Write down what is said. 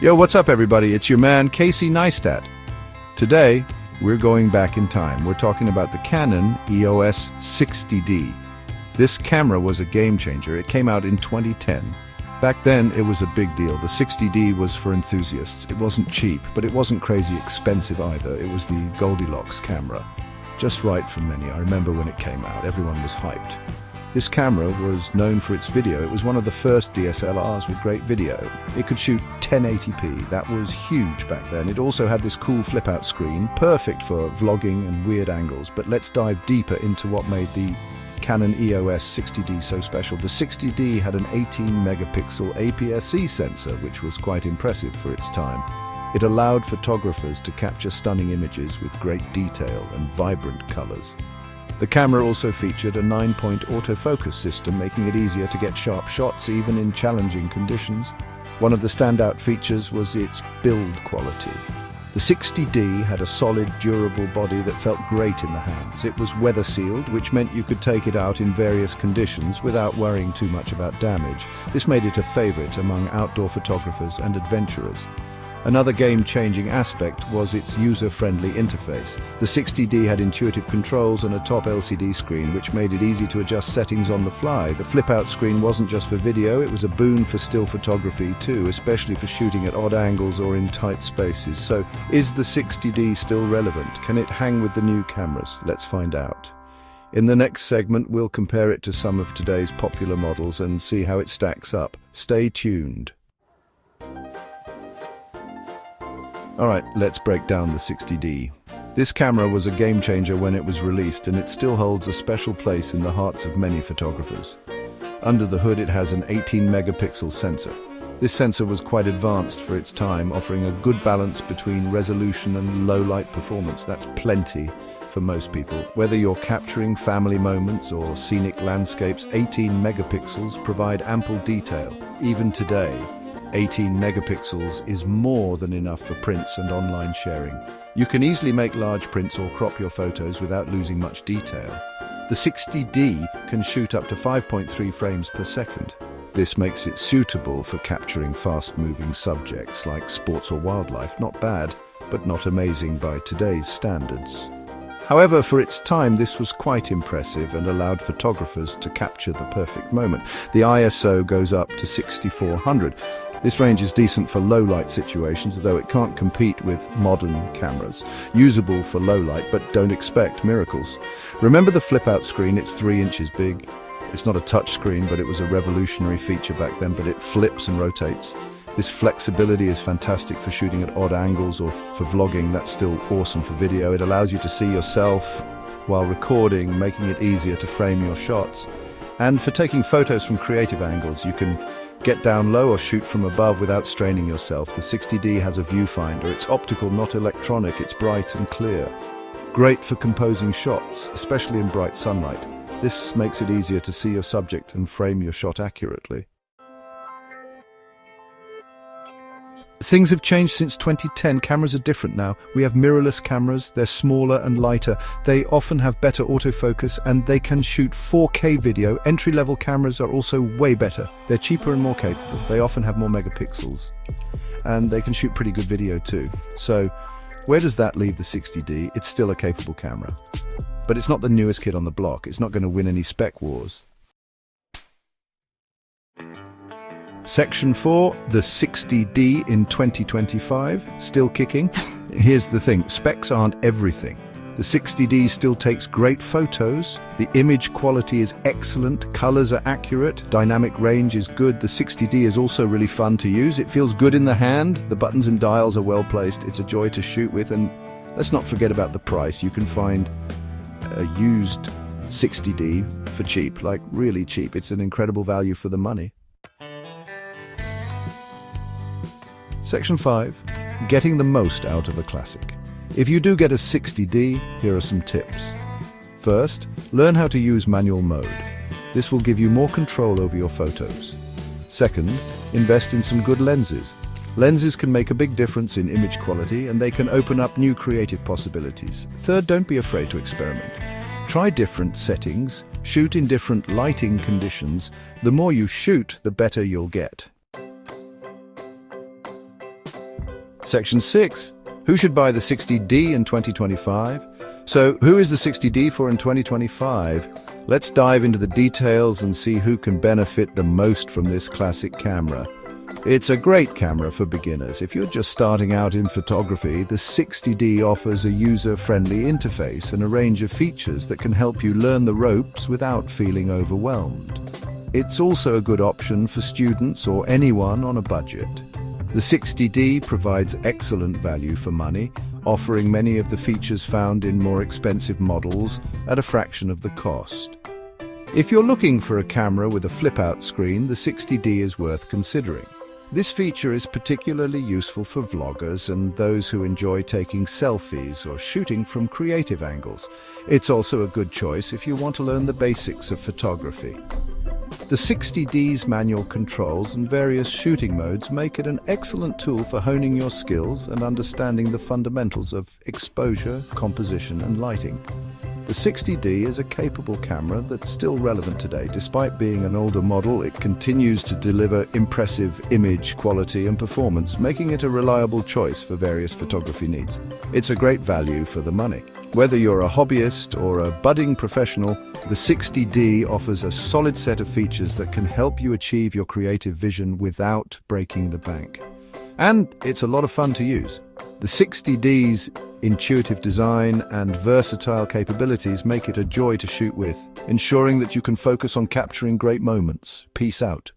Yo, what's up everybody? It's your man Casey Neistat. Today, we're going back in time. We're talking about the Canon EOS 60D. This camera was a game changer. It came out in 2010. Back then, it was a big deal. The 60D was for enthusiasts. It wasn't cheap, but it wasn't crazy expensive either. It was the Goldilocks camera. Just right for many. I remember when it came out, everyone was hyped. This camera was known for its video. It was one of the first DSLRs with great video. It could shoot 1080p. That was huge back then. It also had this cool flip-out screen, perfect for vlogging and weird angles. But let's dive deeper into what made the Canon EOS 60D so special. The 60D had an 18-megapixel APS-C sensor, which was quite impressive for its time. It allowed photographers to capture stunning images with great detail and vibrant colors. The camera also featured a 9-point autofocus system, making it easier to get sharp shots even in challenging conditions. One of the standout features was its build quality. The 60D had a solid, durable body that felt great in the hands. It was weather-sealed, which meant you could take it out in various conditions without worrying too much about damage. This made it a favorite among outdoor photographers and adventurers. Another game-changing aspect was its user-friendly interface. The 60D had intuitive controls and a top LCD screen, which made it easy to adjust settings on the fly. The flip-out screen wasn't just for video, it was a boon for still photography too, especially for shooting at odd angles or in tight spaces. So, is the 60D still relevant? Can it hang with the new cameras? Let's find out. In the next segment, we'll compare it to some of today's popular models and see how it stacks up. Stay tuned. Alright, let's break down the 60D. This camera was a game changer when it was released, and it still holds a special place in the hearts of many photographers. Under the hood, it has an 18-megapixel sensor. This sensor was quite advanced for its time, offering a good balance between resolution and low-light performance. That's plenty for most people. Whether you're capturing family moments or scenic landscapes, 18 megapixels provide ample detail. Even today, 18 megapixels is more than enough for prints and online sharing. You can easily make large prints or crop your photos without losing much detail. The 60D can shoot up to 5.3 frames per second. This makes it suitable for capturing fast-moving subjects like sports or wildlife. Not bad, but not amazing by today's standards. However, for its time, this was quite impressive and allowed photographers to capture the perfect moment. The ISO goes up to 6400. This range is decent for low-light situations, though it can't compete with modern cameras. Usable for low-light, but don't expect miracles. Remember the flip-out screen? It's 3 inches big. It's not a touch screen, but it was a revolutionary feature back then, but it flips and rotates. This flexibility is fantastic for shooting at odd angles or for vlogging. That's still awesome for video. It allows you to see yourself while recording, making it easier to frame your shots. And for taking photos from creative angles, you can get down low or shoot from above without straining yourself. The 60D has a viewfinder. It's optical, not electronic. It's bright and clear. Great for composing shots, especially in bright sunlight. This makes it easier to see your subject and frame your shot accurately. Things have changed since 2010. Cameras are different now. We have mirrorless cameras. They're smaller and lighter. They often have better autofocus and they can shoot 4K video. Entry-level cameras are also way better. They're cheaper and more capable. They often have more megapixels. And they can shoot pretty good video too. So, where does that leave the 60D? It's still a capable camera. But it's not the newest kid on the block. It's not going to win any spec wars. Section 4, the 60D in 2025, still kicking. Here's the thing, specs aren't everything. The 60D still takes great photos, the image quality is excellent, colors are accurate, dynamic range is good. The 60D is also really fun to use. It feels good in the hand, the buttons and dials are well placed, it's a joy to shoot with, and let's not forget about the price. You can find a used 60D for cheap, like really cheap. It's an incredible value for the money. Section 5, getting the most out of a classic. If you do get a 60D, here are some tips. First, learn how to use manual mode. This will give you more control over your photos. Second, invest in some good lenses. Lenses can make a big difference in image quality and they can open up new creative possibilities. Third, don't be afraid to experiment. Try different settings, shoot in different lighting conditions. The more you shoot, the better you'll get. Section 6. Who should buy the 60D in 2025? So, who is the 60D for in 2025? Let's dive into the details and see who can benefit the most from this classic camera. It's a great camera for beginners. If you're just starting out in photography, the 60D offers a user-friendly interface and a range of features that can help you learn the ropes without feeling overwhelmed. It's also a good option for students or anyone on a budget. The 60D provides excellent value for money, offering many of the features found in more expensive models at a fraction of the cost. If you're looking for a camera with a flip-out screen, the 60D is worth considering. This feature is particularly useful for vloggers and those who enjoy taking selfies or shooting from creative angles. It's also a good choice if you want to learn the basics of photography. The 60D's manual controls and various shooting modes make it an excellent tool for honing your skills and understanding the fundamentals of exposure, composition, and lighting. The 60D is a capable camera that's still relevant today. Despite being an older model, it continues to deliver impressive image quality and performance, making it a reliable choice for various photography needs. It's a great value for the money. Whether you're a hobbyist or a budding professional, the 60D offers a solid set of features that can help you achieve your creative vision without breaking the bank. And it's a lot of fun to use. The 60D's intuitive design and versatile capabilities make it a joy to shoot with, ensuring that you can focus on capturing great moments. Peace out.